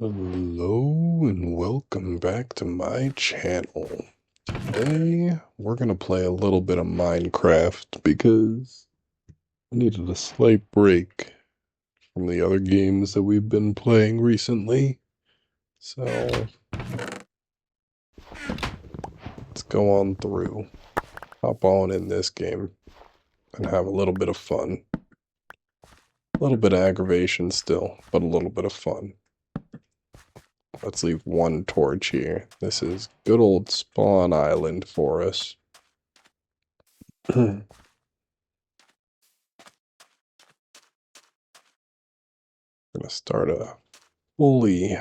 Hello and welcome back to my channel. Today we're gonna play a little bit of Minecraft because I needed a slight break from the other games that we've been playing recently. So let's go on through. Hop on in this game and have a little bit of fun. A little bit of aggravation still, but a little bit of fun. Let's leave one torch here. This is good old Spawn Island for us. Gonna start a fully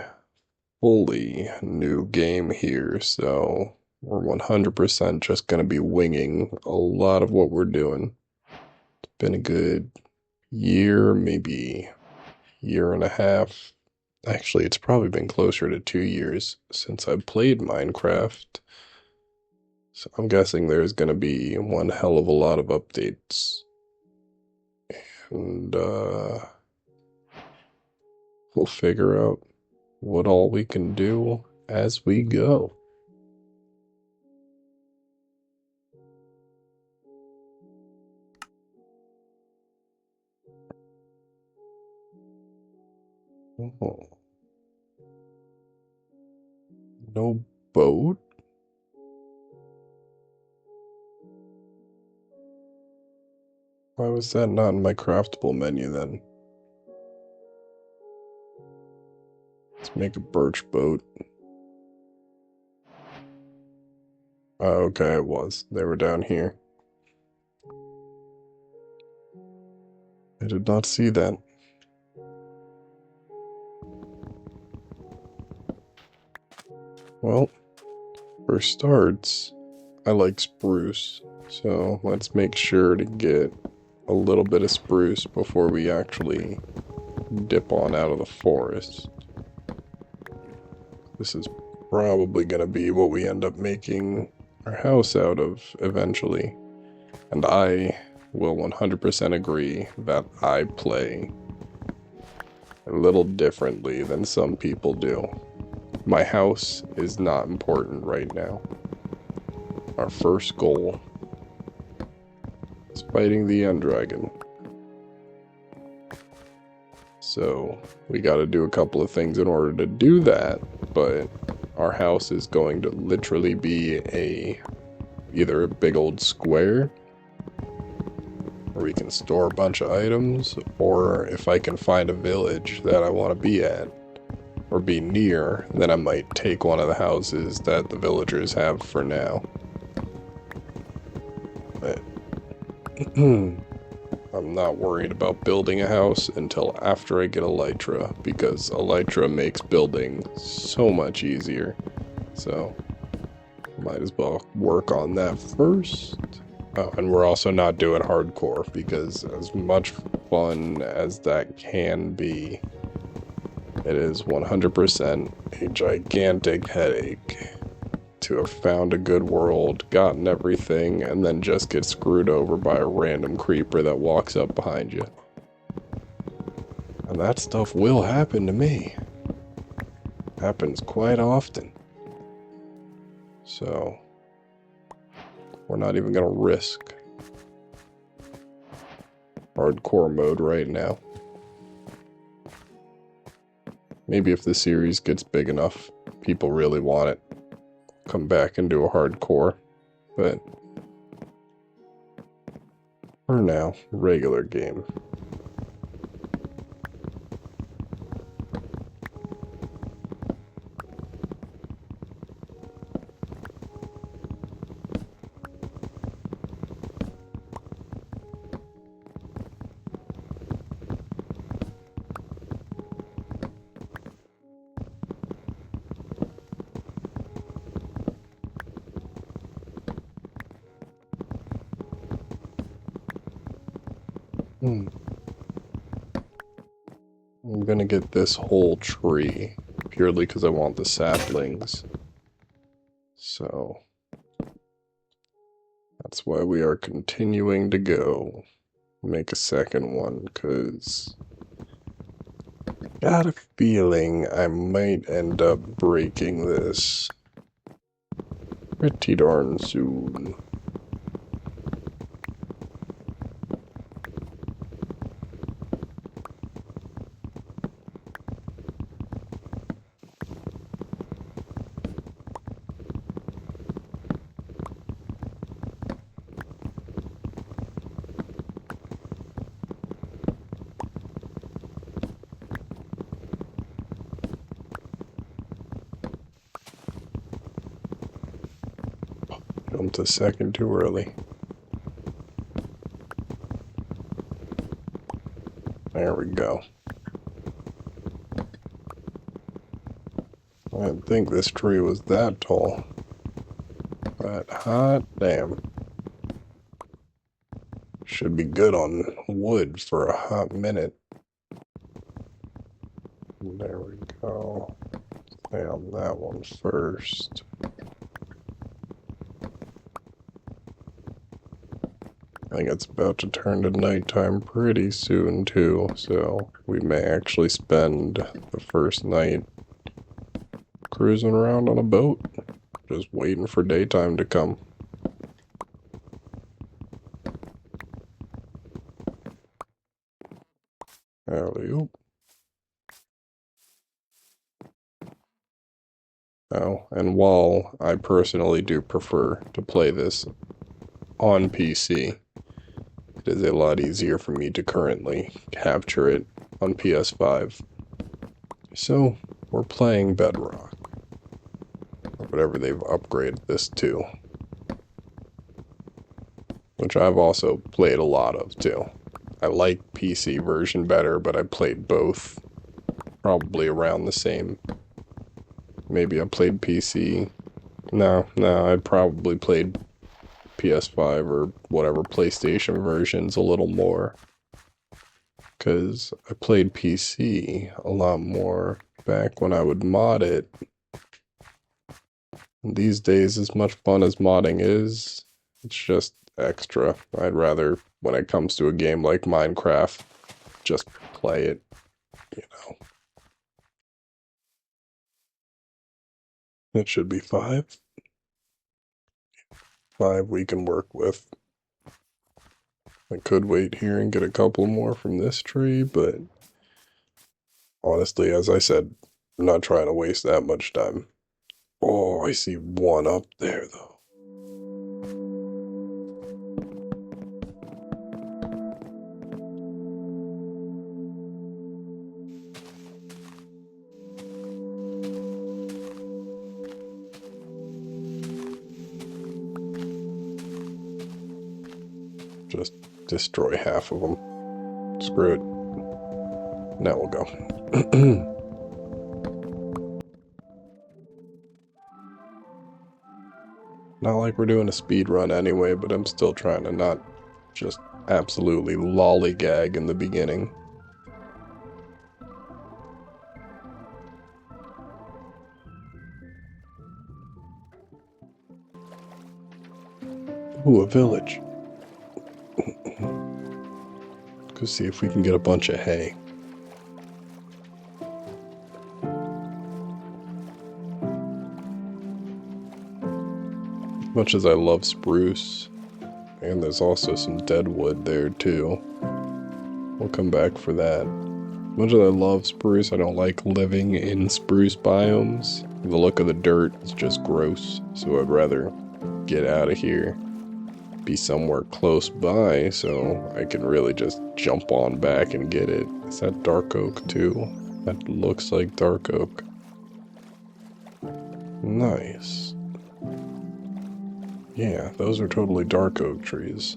new game here, so we're 100% just gonna be winging a lot of what we're doing. It's been a good year, maybe year and a half. Actually, it's probably been closer to 2 years since I played Minecraft. So I'm guessing there's gonna be one hell of a lot of updates. And we'll figure out what all we can do as we go. Oh, no boat? Why was that not in my craftable menu then? Let's make a birch boat. Oh, okay, it was. They were down here. I did not see that. Well, for starts, I like spruce. So let's make sure to get a little bit of spruce before we actually dip on out of the forest. This is probably going to be what we end up making our house out of eventually. And I will 100% agree that I play a little differently than some people do. My house is not important right now. Our first goal is fighting the end dragon. So we got to do a couple of things in order to do that, but our house is going to literally be either a big old square where we can store a bunch of items, or if I can find a village that I want to be at or be near, then I might take one of the houses that the villagers have for now. But I'm not worried about building a house until after I get Elytra, because Elytra makes building so much easier. So might as well work on that first. Oh, and we're also not doing hardcore, because as much fun as that can be, it is 100% a gigantic headache to have found a good world, gotten everything, and then just get screwed over by a random creeper that walks up behind you. And that stuff will happen to me. Happens quite often. So we're not even gonna risk hardcore mode right now. Maybe if the series gets big enough, people really want it, come back and do a hardcore. But for now, regular game. I'm gonna get this whole tree purely because I want the saplings. So that's why we are continuing to go. Make a second one, because got a feeling I might end up breaking this pretty darn soon. Jumped a second too early. There we go. I didn't think this tree was that tall. But hot damn. Should be good on wood for a hot minute. There we go. Lay on that one first. I think it's about to turn to nighttime pretty soon too, so we may actually spend the first night cruising around on a boat, just waiting for daytime to come. Alley-oop. Oh, and while I personally do prefer to play this on PC, it is a lot easier for me to currently capture it on PS5. So, we're playing Bedrock, or whatever they've upgraded this to, which I've also played a lot of too. I like PC version better, but I played both probably around the same. Maybe I played PC. No, I probably played PS5 or whatever PlayStation versions a little more. Because I played PC a lot more back when I would mod it. And these days, as much fun as modding is, it's just extra. I'd rather, when it comes to a game like Minecraft, just play it, you know. It should be 5. 5 we can work with. I could wait here and get a couple more from this tree, but honestly, as I said, I'm not trying to waste that much time. Oh, I see one up there, though. Just destroy half of them. Screw it. Now we'll go. Not like we're doing a speed run anyway, but I'm still trying to not just absolutely lollygag in the beginning. Ooh, a village. Go see if we can get a bunch of hay. As much as I love spruce, and there's also some dead wood there too. We'll come back for that. As much as I love spruce, I don't like living in spruce biomes. The look of the dirt is just gross, so I'd rather get out of here, be somewhere close by, so I can really just jump on back and get it. Is that dark oak too? That looks like dark oak. Nice. Yeah, those are totally dark oak trees.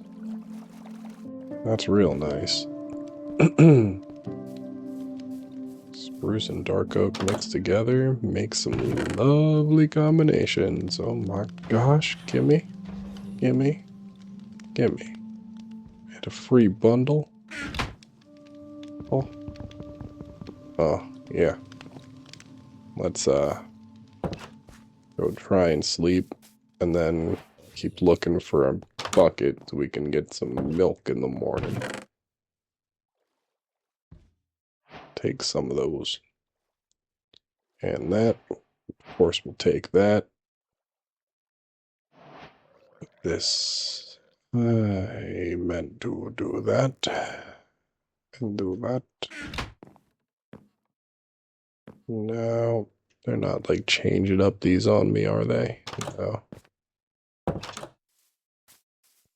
That's real nice. Spruce and dark oak mixed together makes some lovely combinations. Oh my gosh, gimme, gimme, gimme. And a free bundle. Oh, yeah. Let's go try and sleep and then keep looking for a bucket so we can get some milk in the morning. take some of those. And that, of course, we'll take that. This, I meant to do that. And do that. No, they're not like changing up these on me, are they? No.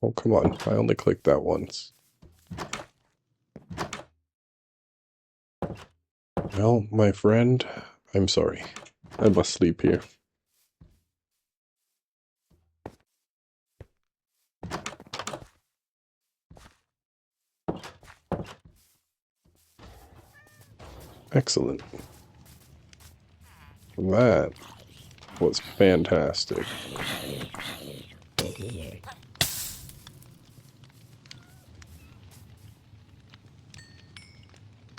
Oh, come on. I only clicked that once. Well, my friend, I'm sorry. I must sleep here. Excellent. That was fantastic.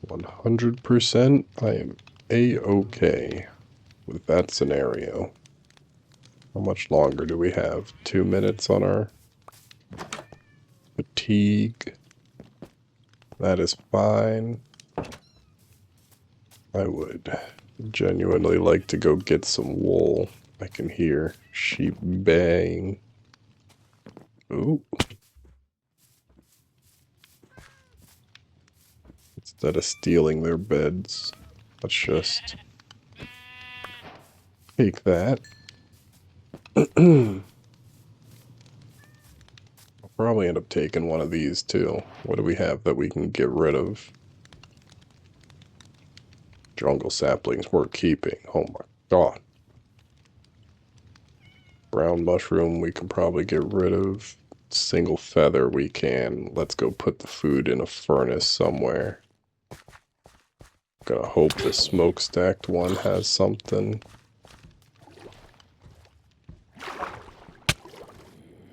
100%, I am A-okay with that scenario. How much longer do we have? 2 minutes on our fatigue. That is fine. I would genuinely like to go get some wool. I can hear sheep baying. Ooh. Instead of stealing their beds, let's just take that. I'll probably end up taking one of these too. What do we have that we can get rid of? Jungle saplings worth keeping. Oh my god. Brown mushroom we can probably get rid of. Single feather we can. Let's go put the food in a furnace somewhere. Gonna hope the smokestacked one has something.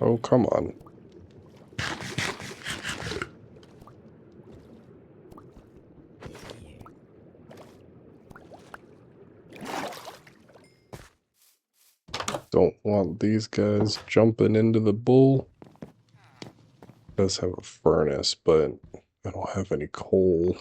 Oh, come on. Don't want these guys jumping into the bull. It does have a furnace, but I don't have any coal.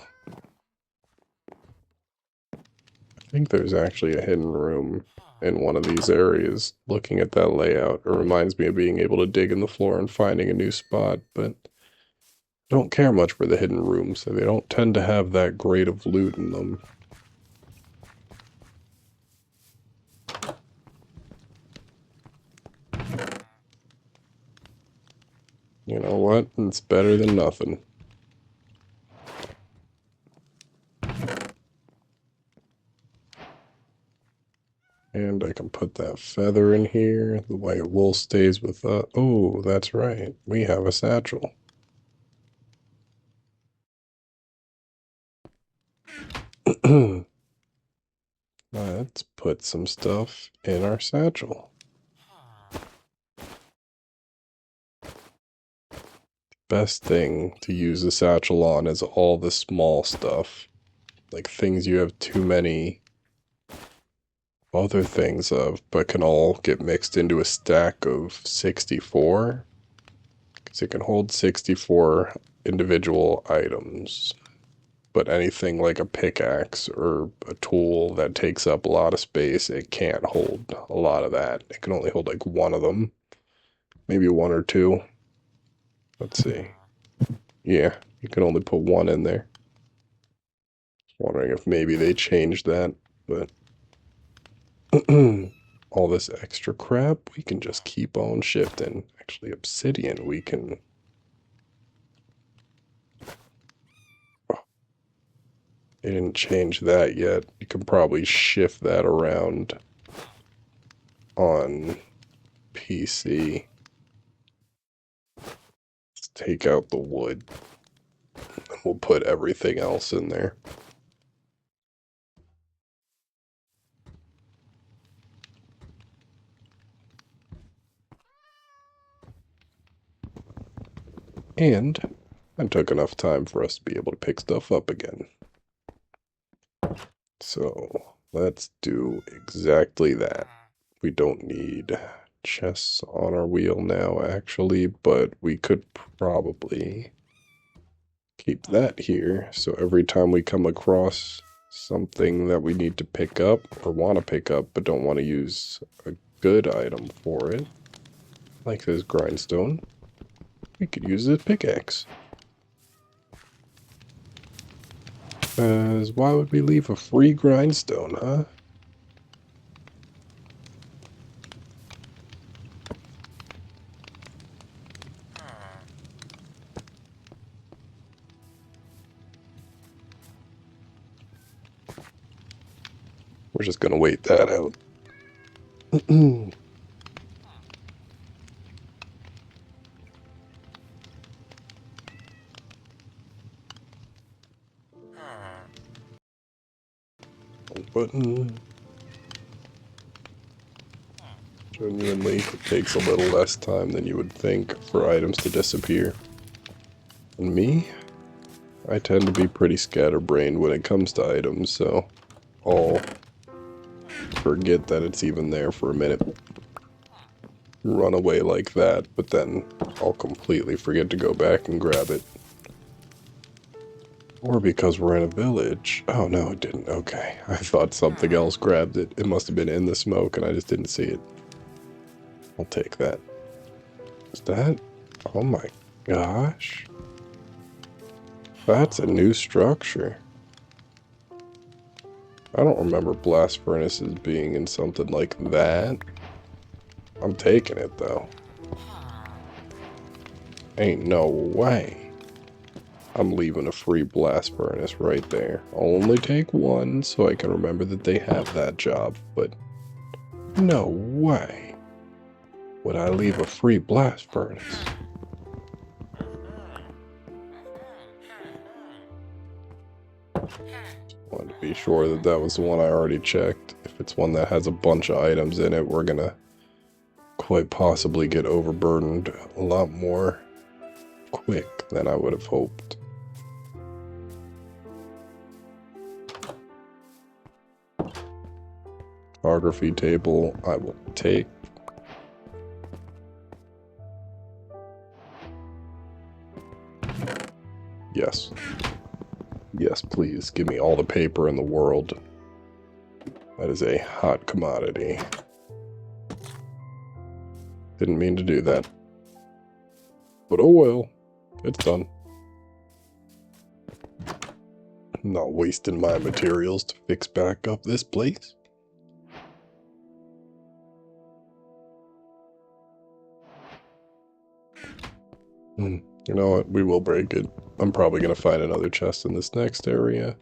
I think there's actually a hidden room in one of these areas. Looking at that layout, it reminds me of being able to dig in the floor and finding a new spot, but I don't care much for the hidden rooms, so they don't tend to have that great of loot in them. You know what? It's better than nothing. And I can put that feather in here. The white wool stays with us. Oh, that's right. We have a satchel. Let's put some stuff in our satchel. Best thing to use a satchel on is all the small stuff. Like things you have too many other things of, but can all get mixed into a stack of 64. Because it can hold 64 individual items. But anything like a pickaxe or a tool that takes up a lot of space, it can't hold a lot of that. It can only hold like one of them. Maybe one or two. Let's see. Yeah, you can only put one in there. Wondering if maybe they changed that, but all this extra crap, we can just keep on shifting. Actually, obsidian, we can... Oh, they didn't change that yet. You can probably shift that around on PC. Let's take out the wood. And we'll put everything else in there. And it took enough time for us to be able to pick stuff up again. So let's do exactly that. We don't need chests on our wheel now, actually, but we could probably keep that here. So every time we come across something that we need to pick up or want to pick up but don't want to use a good item for it, like this grindstone, we could use this pickaxe. Because why would we leave a free grindstone, huh? We're just gonna wait that out. Button. Genuinely, it takes a little less time than you would think for items to disappear. And me? I tend to be pretty scatterbrained when it comes to items, so I'll forget that it's even there for a minute. Run away like that, but then I'll completely forget to go back and grab it. Or because we're in a village. Oh no, it didn't. Okay. I thought something else grabbed it. It must have been in the smoke and I just didn't see it. I'll take that. Is that? Oh my gosh. That's a new structure. I don't remember blast furnaces being in something like that. I'm taking it though. Ain't no way. I'm leaving a free blast furnace right there. I'll only take one so I can remember that they have that job, but no way would I leave a free blast furnace. Wanted to be sure that that was the one I already checked. If it's one that has a bunch of items in it, we're gonna quite possibly get overburdened a lot more quick than I would have hoped. Photography table, I will take. Yes. Yes, please. Give me all the paper in the world. That is a hot commodity. Didn't mean to do that. But oh well. It's done. I'm not wasting my materials to fix back up this place. You know what? We will break it. I'm probably going to find another chest in this next area.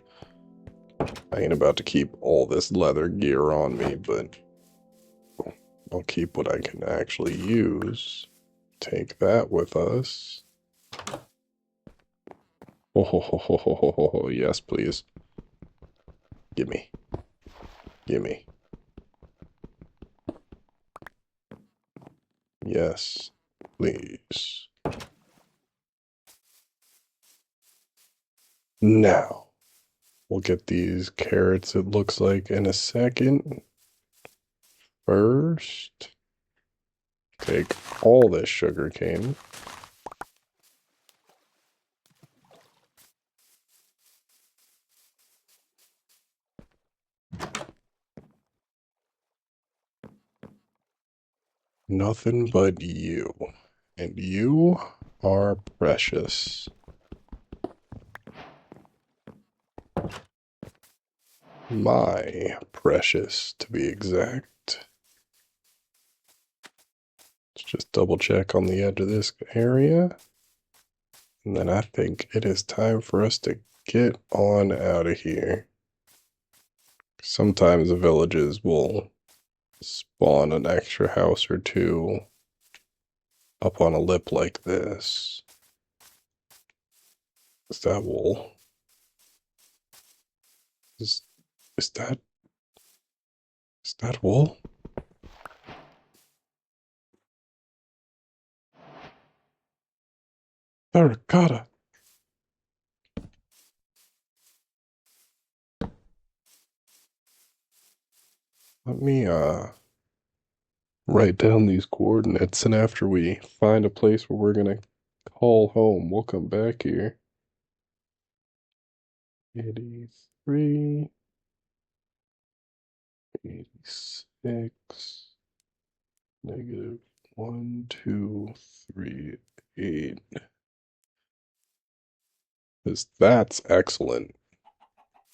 I ain't about to keep all this leather gear on me, but I'll keep what I can actually use. Take that with us. Oh, yes, please. Gimme. Gimme. Yes, please. Now, we'll get these carrots, it looks like, in a second. First, take all this sugar cane. Nothing but you. And you are precious. My precious, to be exact. Let's just double check on the edge of this area. And then I think it is time for us to get on out of here. Sometimes the villages will spawn an extra house or two up on a lip like this. Is that wool? Is that wool? Terracotta. Let me write down these coordinates, and after we find a place where we're gonna call home, we'll come back here. 83. 86 negative 1, 2, 3, 8. Because that's excellent.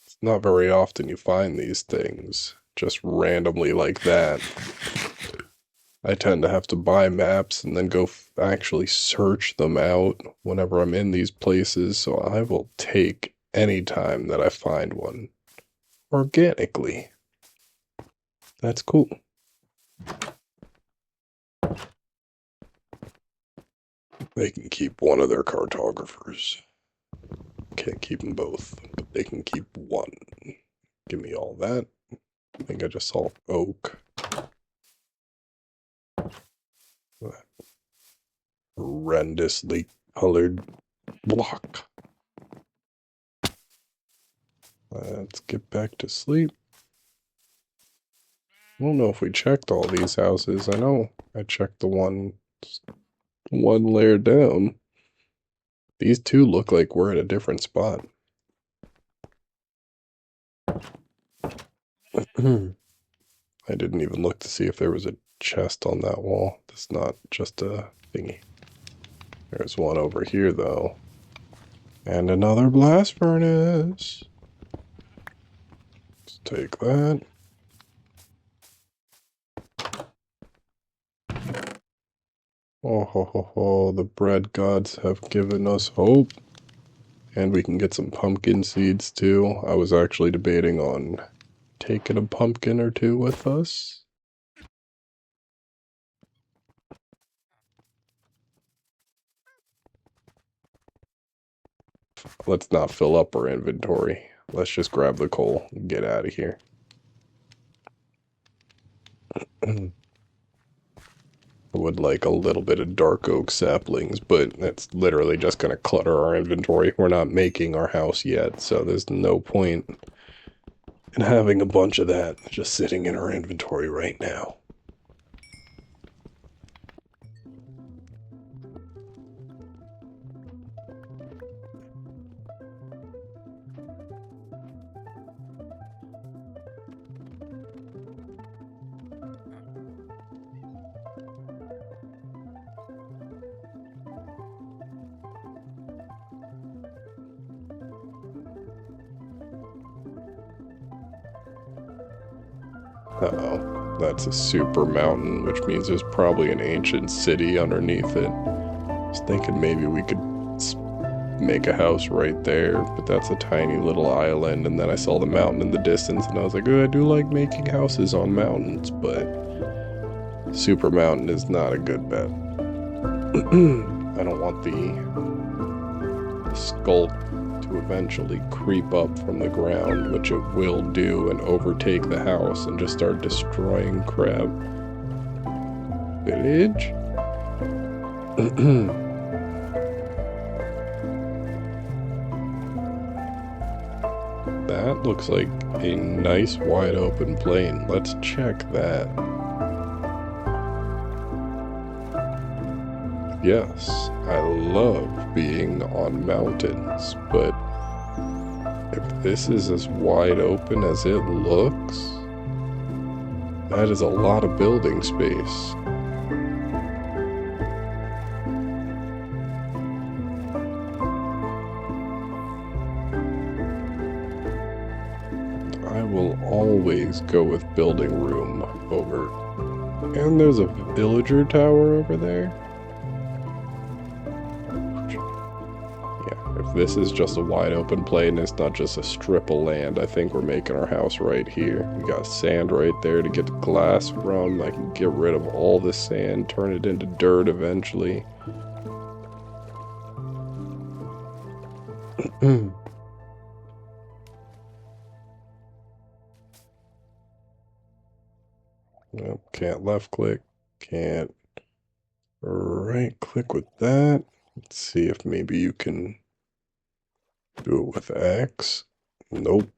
It's not very often you find these things just randomly like that. I tend to have to buy maps and then go actually search them out whenever I'm in these places, so I will take any time that I find one organically. That's cool. They can keep one of their cartographers. Can't keep them both, but they can keep one. Give me all that. I think I just saw oak. Horrendously colored block. Let's get back to sleep. I don't know if we checked all these houses. I know I checked the one layer down. These two look like we're at a different spot. I didn't even look to see if there was a chest on that wall. That's not just a thingy. There's one over here, though. And another blast furnace. Let's take that. Oh ho ho ho, the bread gods have given us hope. And we can get some pumpkin seeds, too. I was actually debating on taking a pumpkin or two with us. Let's not fill up our inventory. Let's just grab the coal and get out of here. I would like a little bit of dark oak saplings, but that's literally just going to clutter our inventory. We're not making our house yet, so there's no point in having a bunch of that just sitting in our inventory right now. Uh-oh, that's a super mountain, which means there's probably an ancient city underneath it. I was thinking maybe we could make a house right there, but that's a tiny little island, and then I saw the mountain in the distance, and I was like, oh, I do like making houses on mountains, but super mountain is not a good bet. I don't want the skull to eventually creep up from the ground, which it will do, and overtake the house and just start destroying crap. Village? That looks like a nice wide open plain. Let's check that. Yes, I love being on mountains, but if this is as wide open as it looks, that is a lot of building space. I will always go with building room over. And there's a villager tower over there. If this is just a wide open plain, it's not just a strip of land, I think we're making our house right here. We got sand right there to get the glass from. I can get rid of all this sand, turn it into dirt eventually. Nope, can't left click, can't right click with that. Let's see if maybe you can do it with X. Nope.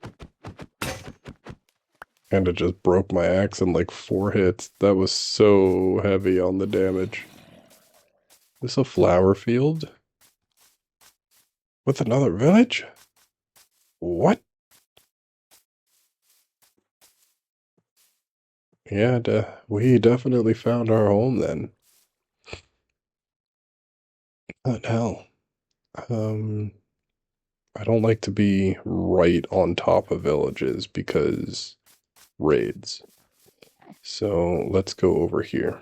And it just broke my axe in like 4 hits. That was so heavy on the damage. This a flower field? With another village? What? Yeah, we definitely found our home then. What hell? Um, I don't like to be right on top of villages because raids. So let's go over here.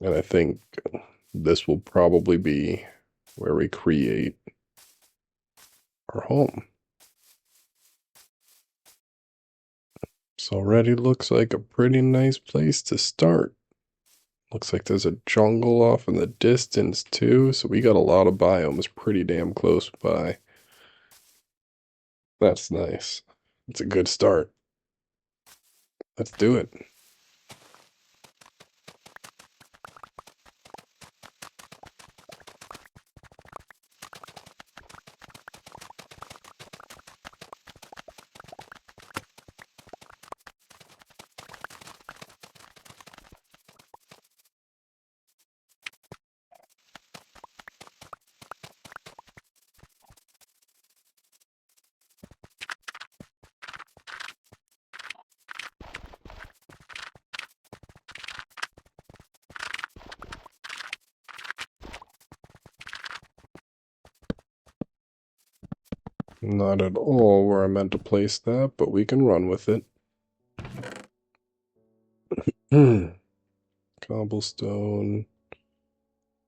And I think this will probably be where we create our home. This already looks like a pretty nice place to start. Looks like there's a jungle off in the distance too, so we got a lot of biomes pretty damn close by. That's nice. It's a good start. Let's do it. Not at all where I meant to place that, but we can run with it. Cobblestone,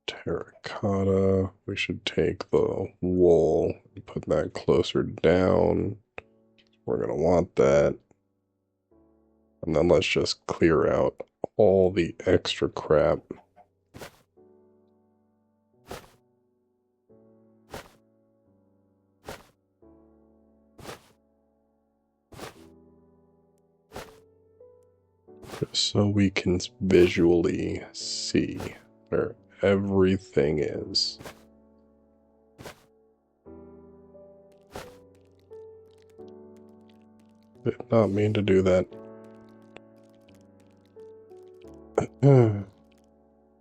terracotta. We should take the wool and put that closer down. We're gonna want that. And then let's just clear out all the extra crap. So we can visually see where everything is. Did not mean to do that.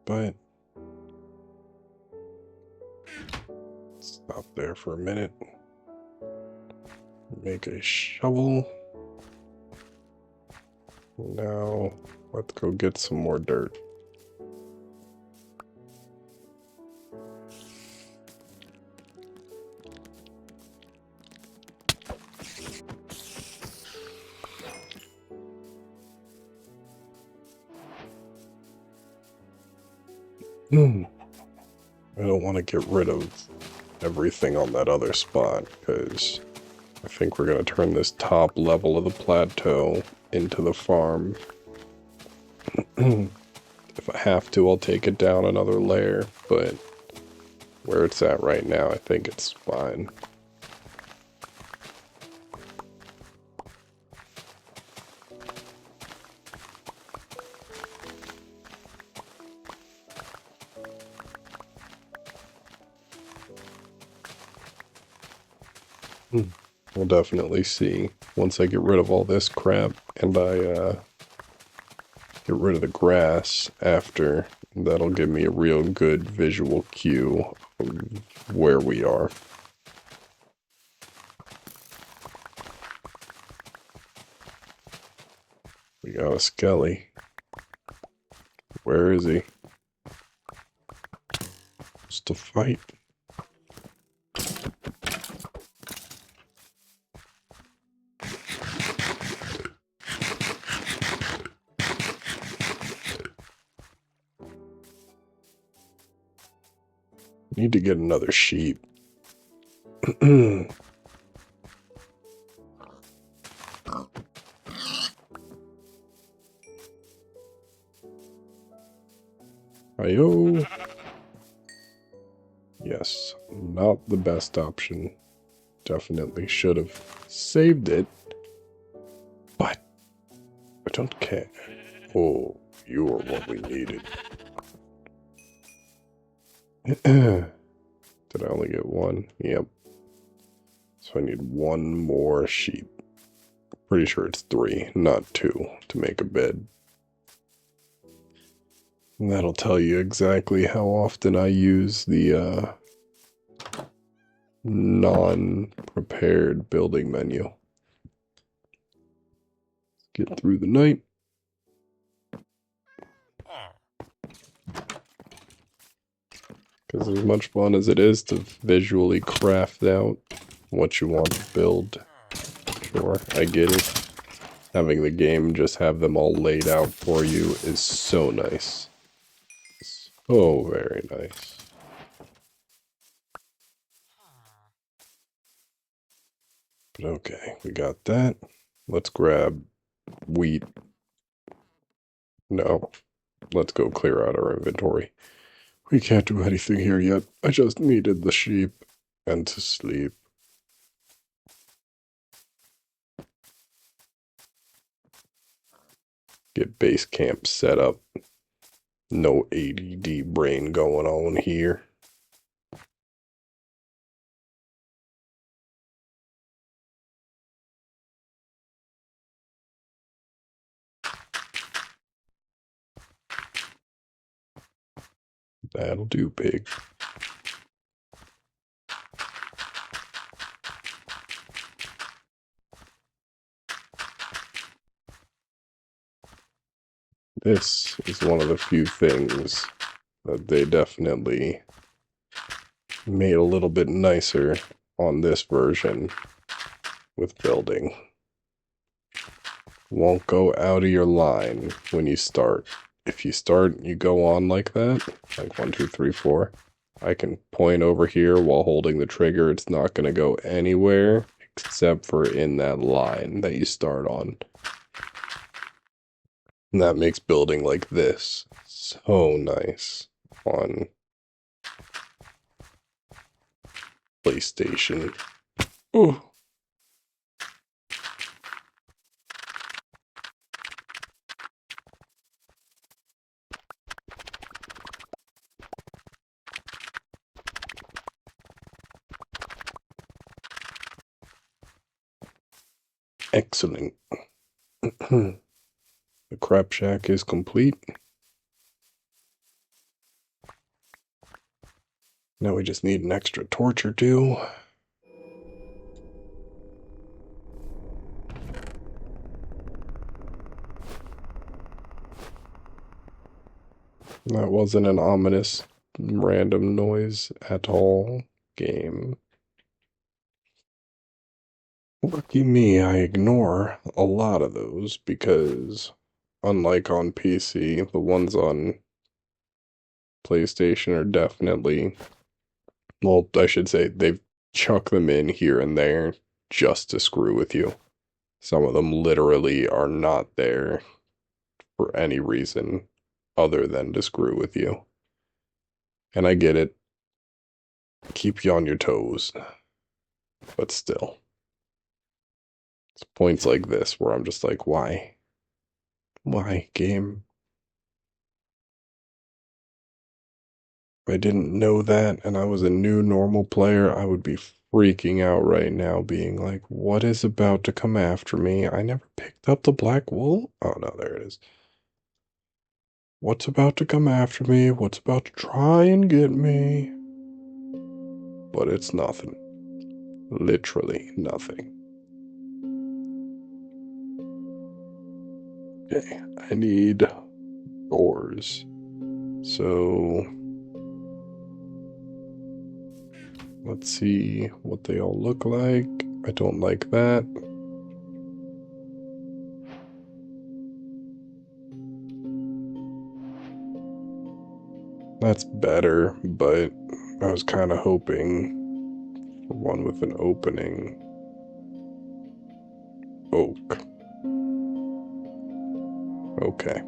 But stop there for a minute. Make a shovel. Now, let's go get some more dirt. I don't want to get rid of everything on that other spot, because I think we're going to turn this top level of the plateau into the farm. If I have to, I'll take it down another layer, but where it's at right now, I think it's fine. We'll definitely see once I get rid of all this crap and I get rid of the grass after. That'll give me a real good visual cue of where we are. We got a Skelly. Where is he? What's the fight? Need to get another sheep. Ayo. Yes, not the best option. Definitely should have saved it. But I don't care. Oh, you are what we needed. Did I only get one? Yep. So I need one more sheep. Pretty sure it's 3, not 2, to make a bed. And that'll tell you exactly how often I use the non-prepared building menu. Get through the night. Because as much fun as it is to visually craft out what you want to build, sure, I get it. Having the game just have them all laid out for you is so nice. So very nice. Okay, we got that. Let's grab wheat. No, let's go clear out our inventory. We can't do anything here yet. I just needed the sheep and to sleep. Get base camp set up. No ADD brain going on here. That'll do, pig. This is one of the few things that they definitely made a little bit nicer on this version with building. Won't go out of your line when you start. If you start, you go on like that, like 1, 2, 3, 4. I can point over here while holding the trigger. It's not going to go anywhere except for in that line that you start on. And that makes building like this so nice on PlayStation. Ooh. Excellent. The crap shack is complete. Now we just need an extra torch or two. That wasn't an ominous random noise at all. Game. Lucky me, I ignore a lot of those because, unlike on PC, the ones on PlayStation are definitely, well, I should say, they've chucked them in here and there just to screw with you. Some of them literally are not there for any reason other than to screw with you. And I get it. Keep you on your toes. But still. It's points like this where I'm just like, why? Why, game? If I didn't know that and I was a new normal player, I would be freaking out right now, being like, what is about to come after me? I never picked up the black wool? Oh, no, there it is. What's about to come after me? What's about to try and get me? But it's nothing. Literally nothing. Okay, I need doors. So let's see what they all look like. I don't like that. That's better, but I was kind of hoping for one with an opening. Oak. Okay.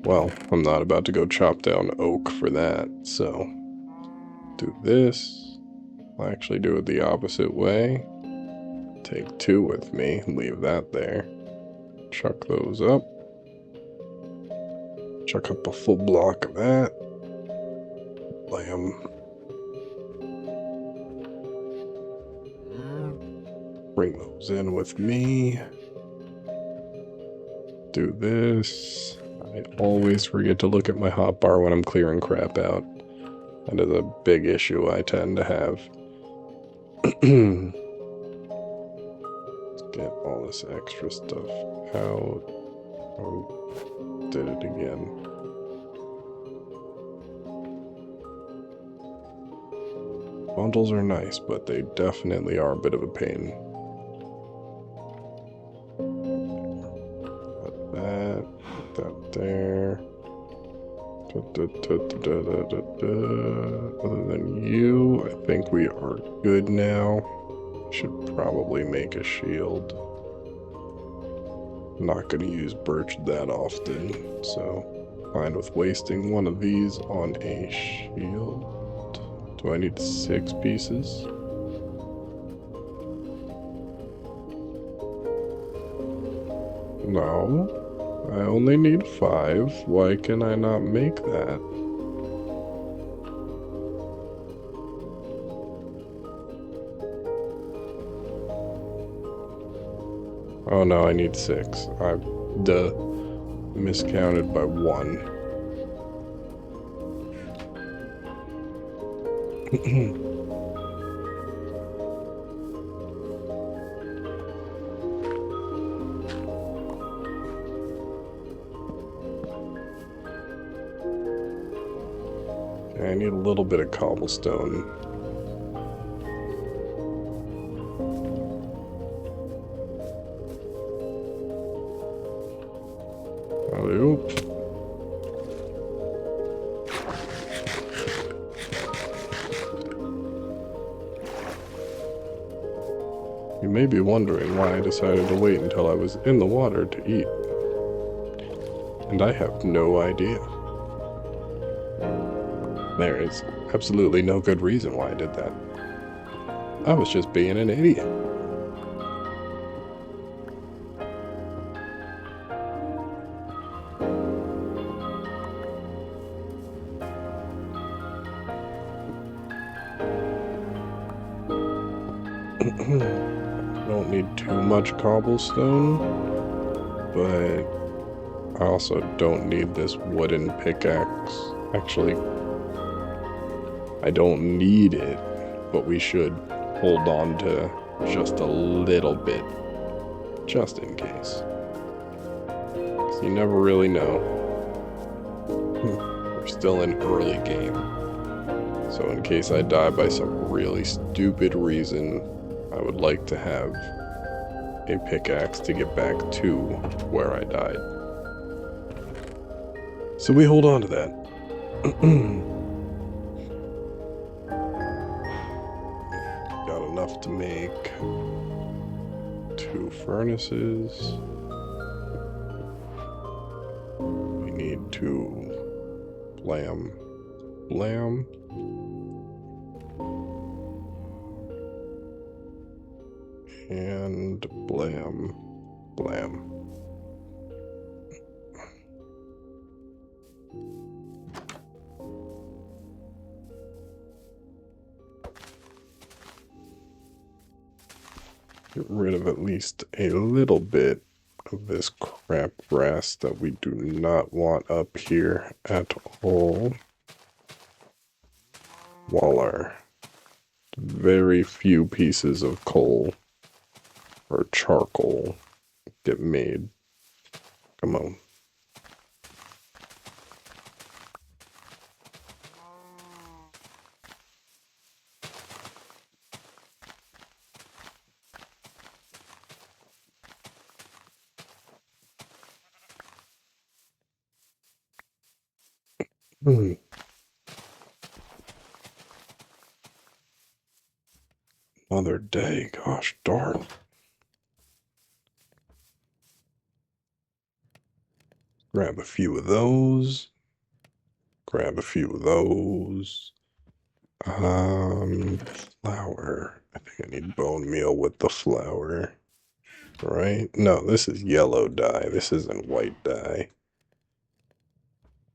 Well, I'm not about to go chop down oak for that, so do this. I'll actually do it the opposite way. Take 2 with me, leave that there. Chuck those up. Chuck up a full block of that. Lamb. Bring those in with me. Do this. I always forget to look at my hotbar when I'm clearing crap out. That is a big issue I tend to have. Let's get all this extra stuff out. Oh, did it again. Bundles are nice, but they definitely are a bit of a pain. Put that there. Other than you, I think we are good now. Should probably make a shield. Not going to use birch that often, so fine with wasting one of these on a shield. Do I need 6 pieces? No. I only need 5. Why can I not make that? Oh no, I need 6. I miscounted by 1. I need a little bit of cobblestone. Oop. You may be wondering why I decided to wait until I was in the water to eat. And I have no idea. There is absolutely no good reason why I did that. I was just being an idiot. Don't need too much cobblestone, but I also don't need this wooden pickaxe. Actually, I don't need it, but we should hold on to just a little bit, just in case. 'Cause you never really know. We're still in early game. So in case I die by some really stupid reason, I would like to have a pickaxe to get back to where I died. So we hold on to that. Got enough to make 2 furnaces. We need to blam. And blam. Get rid of at least a little bit of this crap grass that we do not want up here at all. While our very few pieces of coal or charcoal get made. Come on. Another day, gosh darn. Grab a few of those. Grab a few of those. Flour. I think I need bone meal with the flour. Right? No, this is yellow dye. This isn't white dye.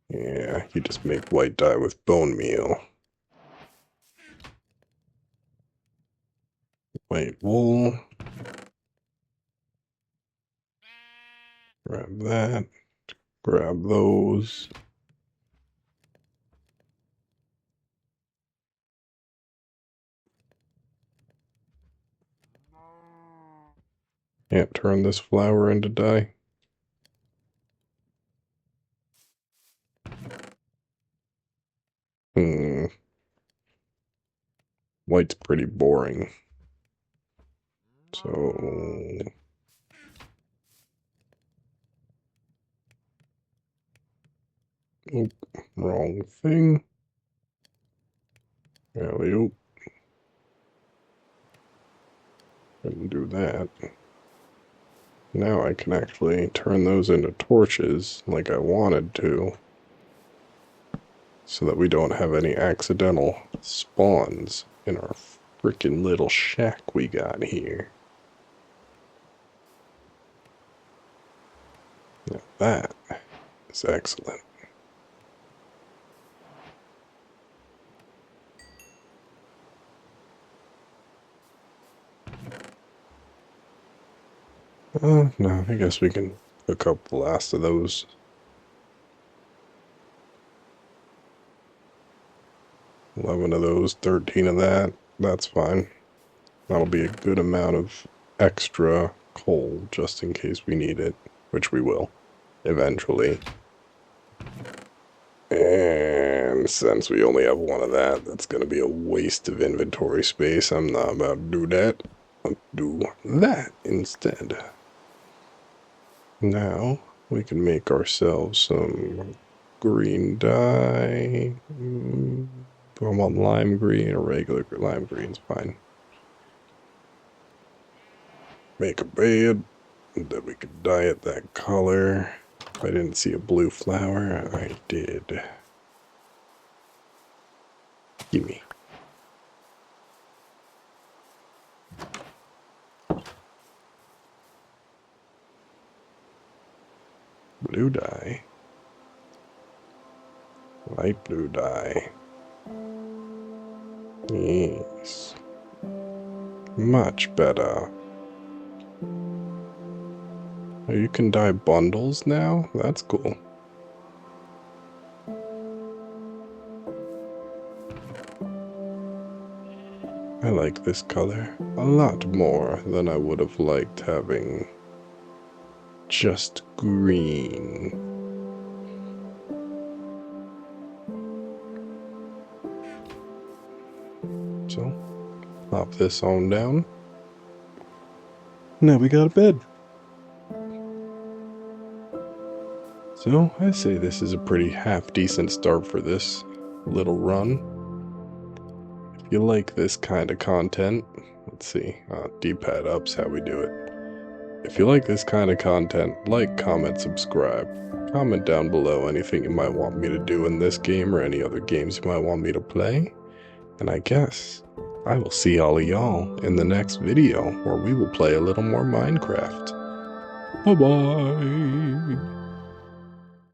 Yeah, you just make white dye with bone meal. White wool. Grab that. Grab those. Can't turn this flower into dye. White's pretty boring. So... Oh, wrong thing. Alley-oop. Couldn't do that. Now I can actually turn those into torches like I wanted to, so that we don't have any accidental spawns in our freaking little shack we got here. Now that is excellent. No, I guess we can hook up the last of those. $11 of those, 13 of that. That's fine. That'll be a good amount of extra coal just in case we need it, which we will eventually. And since we only have one of that, that's going to be a waste of inventory space. I'm not about to do that. I'll do that instead. Now, we can make ourselves some green dye. Do I want lime green or regular lime green's fine. Make a bed, and then we could dye it that color. If I didn't see a blue flower, I did. Gimme. Blue dye. Light blue dye. Yes. Much better. Oh, you can dye bundles now? That's cool. I like this color a lot more than I would have liked having just green. So, pop this on down. Now we got a bed. So, I say this is a pretty half-decent start for this little run. If you like this kind of content, let's see, D-pad up's how we do it. If you like this kind of content, like, comment, subscribe. Comment down below anything you might want me to do in this game or any other games you might want me to play. And I guess I will see all of y'all in the next video where we will play a little more Minecraft. Bye-bye!